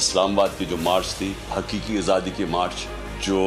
इस्लामाबाद की जो मार्च थी, हकीकी आज़ादी की मार्च, जो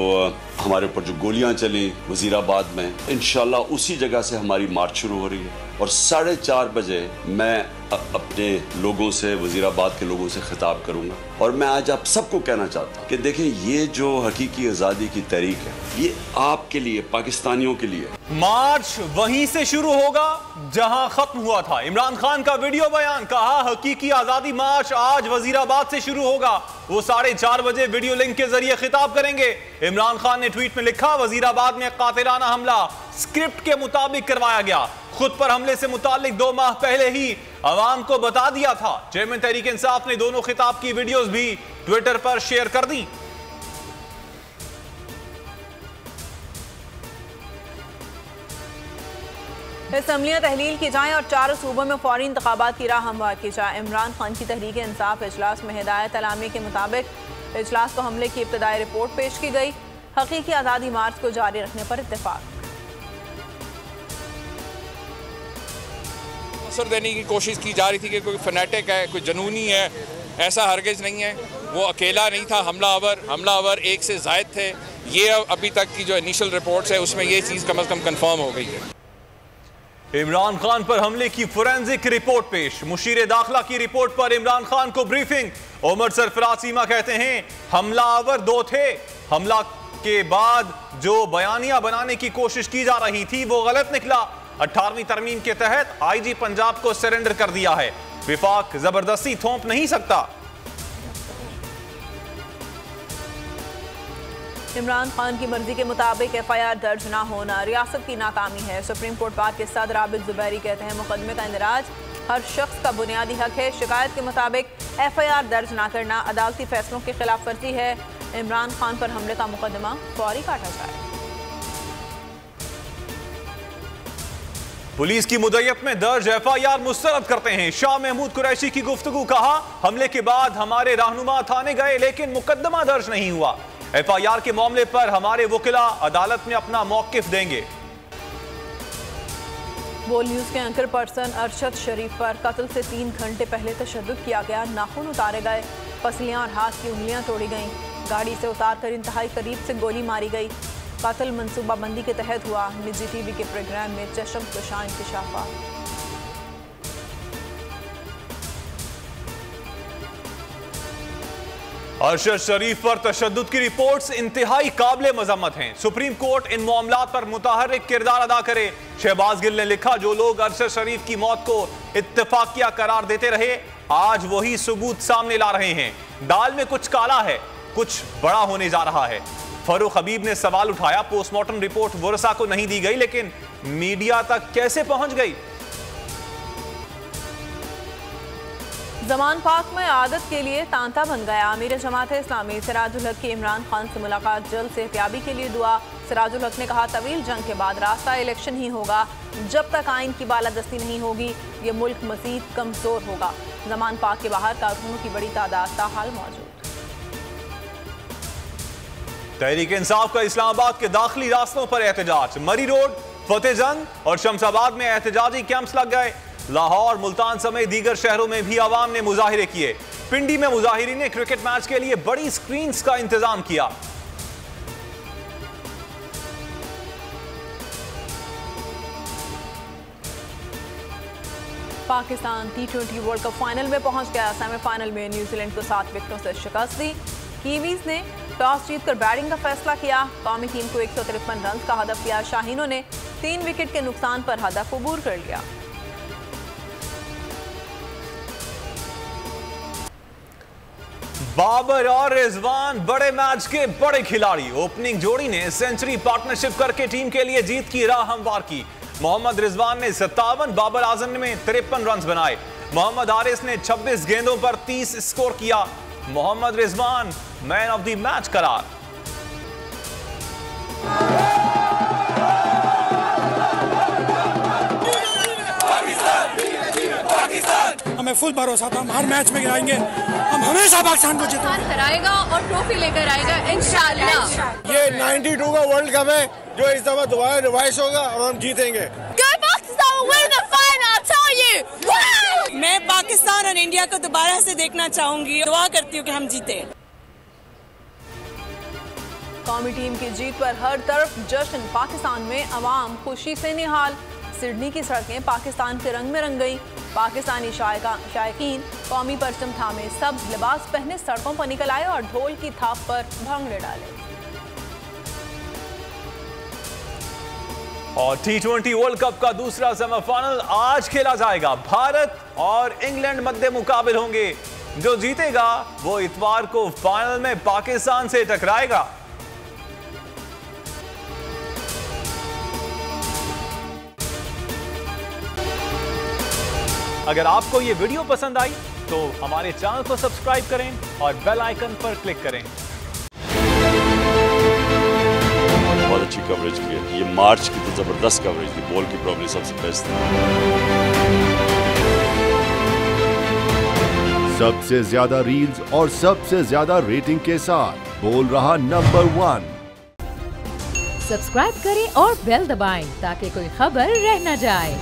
हमारे ऊपर जो गोलियां चली वजीराबाद में, इंशाल्लाह उसी जगह से हमारी मार्च शुरू हो रही है। और 4:30 बजे मैं अपने लोगों से, वजीराबाद के लोगों से खिताब करूंगा। और मैं आज आप सबको कहना चाहता हूं कि देखें, ये जो हकीकी आज़ादी की तहरीक है, ये आपके लिए, पाकिस्तानियों के लिए। मार्च वहीं से शुरू होगा जहां खत्म हुआ था। इमरान खान का वीडियो बयान, कहा हकीकी आज़ादी मार्च आज वजीराबाद से शुरू होगा। वो 4:30 बजे वीडियो लिंक के जरिए खिताब करेंगे। इमरान खान ने ट्वीट में लिखा, वजीराबाद में कातिलाना हमला स्क्रिप्ट के मुताबिक करवाया गया। खुद पर हमले से मुतालिक 2 माह पहले ही अवाम को बता दिया था। चेयरमैन तहरीक इंसाफ ने दोनों खिताब की वीडियोस भी ट्विटर पर शेयर कर दी। असम्बलियां तहलील की जाएं और 4 सूबों में फौरी इंतखाबात की राह हमवार की जाए। इमरान खान की तहरीक इंसाफ इजलास में हिदायत अलामी के मुताबिक इजलास को हमले की इब्तदाई रिपोर्ट पेश की गई। हकीकी आज़ादी मार्च को जारी रखने पर इत्तेफाक। असर देने की कोशिश की जा रही थी कि कोई फनेटिक है, कोई जनूनी है, ऐसा हरगिज़ नहीं है। वो अकेला नहीं था हमलावर 1 से ज़ायद थे। ये अभी तक की जो इनिशियल रिपोर्ट्स है उसमें ये चीज़ कम अज़ कम कन्फर्म हो गई है। इमरान खान पर हमले की फोरेंसिक रिपोर्ट पेश। मुशीर दाखिला की रिपोर्ट पर इमरान खान को ब्रीफिंग। उमर सरफराज सीमा कहते हैं, हमलावर 2 थे। हमला के बाद जो बयानिया बनाने की कोशिश की जा रही थी वो गलत निकला। 18वीं तरमीम के तहत आईजी पंजाब को सरेंडर कर दिया है। विफाक जबरदस्ती थोप नहीं सकता। इमरान खान की मर्जी के मुताबिक FIR दर्ज ना होना रियासत की नाकामी है। सुप्रीम कोर्ट बार के सदर आबिद जुबैरी कहते हैं, मुकदमे का इंदराज हर शख्स का बुनियादी हक है। शिकायत के मुताबिक FIR दर्ज ना करना अदालती फैसलों की खिलाफ वर्जी है। इमरान खान पर हमले का मुकदमा फौरी काटा जाए। पुलिस की मुद्दत में दर्ज FIR मुस्तरद करते हैं। शाह महमूद कुरैशी की गुफ्तगू, कहा हमले के बाद हमारे रहनुमा थाने गए लेकिन मुकदमा दर्ज नहीं हुआ। FIR के मामले पर हमारे वकीला अदालत में अपना मौकिफ देंगे। बोल न्यूज के एंकर पर्सन अरशद शरीफ पर कत्ल से 3 घंटे पहले तशद्दुद किया गया। नाखून उतारे गए, पसलियां और हाथ की उंगलियां तोड़ी गईं। गाड़ी से उतारकर इंतहाई करीब से गोली मारी गई। कत्ल मनसूबाबंदी के तहत हुआ। निजी TV के प्रोग्राम में चश्म कुशा इंकशाफात। अरशद शरीफ पर तशद्दुद की रिपोर्ट्स इंतहाई काबिल मजम्मत हैं। सुप्रीम कोर्ट इन मामलात पर मुतहर्रिक किरदार अदा करे। शहबाज गिल ने लिखा, जो लोग अरशद शरीफ की मौत को इत्तेफाकिया करार देते रहे, आज वही सबूत सामने ला रहे हैं। दाल में कुछ काला है, कुछ बड़ा होने जा रहा है। फरूख हबीब ने सवाल उठाया, पोस्टमार्टम रिपोर्ट वरसा को नहीं दी गई लेकिन मीडिया तक कैसे पहुंच गई? जमान पाक में आदत के लिए तांता बन गया। अमीर जमात इस्लामी सिराजुल हक की इमरान खान से मुलाकात, जल्द सेहतियाबी के लिए दुआ। सिराजुल हक ने कहा, तवील जंग के बाद रास्ता इलेक्शन ही होगा। जब तक आइन की बालादस्ती नहीं होगी ये मुल्क मजीद कमजोर होगा। जमान पाक के बाहर कारकुनों की बड़ी तादाद ताहाल मौजूद। तहरीक इंसाफ का इस्लामाबाद के दाखिली रास्तों पर एहतजाज। मरी रोड, फतेहजंग और शमशाबाद में एहतजाजी कैंप्स लग गए। लाहौर, मुल्तान समेत दीगर शहरों में भी आवाम ने मुजाहिरे किए। पिंडी में मुजाहिरीन ने क्रिकेट मैच के लिए बड़ी स्क्रीन्स का इंतजाम किया। Pakistan T20 world cup final में पहुंच गया। सेमीफाइनल में न्यूजीलैंड को 7 विकेटों से शिकस्त दी। कीवीज ने टॉस जीतकर बैटिंग का फैसला किया। कौमी टीम को 153 रन का हदफ दिया। शाहीनों ने 3 विकेट के नुकसान पर हदफ अबूर कर लिया। बाबर और रिजवान बड़े मैच के बड़े खिलाड़ी। ओपनिंग जोड़ी ने सेंचुरी पार्टनरशिप करके टीम के लिए जीत की राह हमवार की। मोहम्मद रिजवान ने 57, बाबर आजम ने 53 रन बनाए। मोहम्मद हारिस ने 26 गेंदों पर 30 स्कोर किया। Mohammad Rizwan man of the match करार। हमें फुल भरोसा था, हम हर मैच में गिराएंगे, हम हमेशा पाकिस्तान को जिताएंगे, हराएगा और ट्रॉफी लेकर आएगा इंशाल्लाह। ये 92 का वर्ल्ड कप है जो इस दफा दोबारा रिवाइज होगा और हम जीतेंगे। मैं पाकिस्तान और इंडिया को दोबारा से देखना चाहूंगी। दुआ करती हूँ कि हम जीते। कौमी टीम की जीत पर हर तरफ जश्न। पाकिस्तान में अवाम खुशी से निहाल। सिडनी की सड़कें पाकिस्तान के रंग में रंग गईं। पाकिस्तानी शायकीन कौमी परचम थामे सब लिबास पहने सड़कों पर निकल आए और ढोल की थाप पर भांगड़े डाले। और T20 वर्ल्ड कप का दूसरा सेमीफाइनल आज खेला जाएगा। भारत और इंग्लैंड मध्य मुकाबिल होंगे। जो जीतेगा वो इतवार को फाइनल में पाकिस्तान से टकराएगा। अगर आपको ये वीडियो पसंद आई तो हमारे चैनल को सब्सक्राइब करें और बेल आइकन पर क्लिक करें। बहुत अच्छी कवरेज की है। ये मार्च की तो जबरदस्त कवरेज थी। बॉल की प्रॉब्लम सबसे बेस्ट थी। सबसे ज्यादा रील्स और सबसे ज्यादा रेटिंग के साथ बोल रहा नंबर 1। सब्सक्राइब करें और बेल दबाएं ताकि कोई खबर रह न जाए।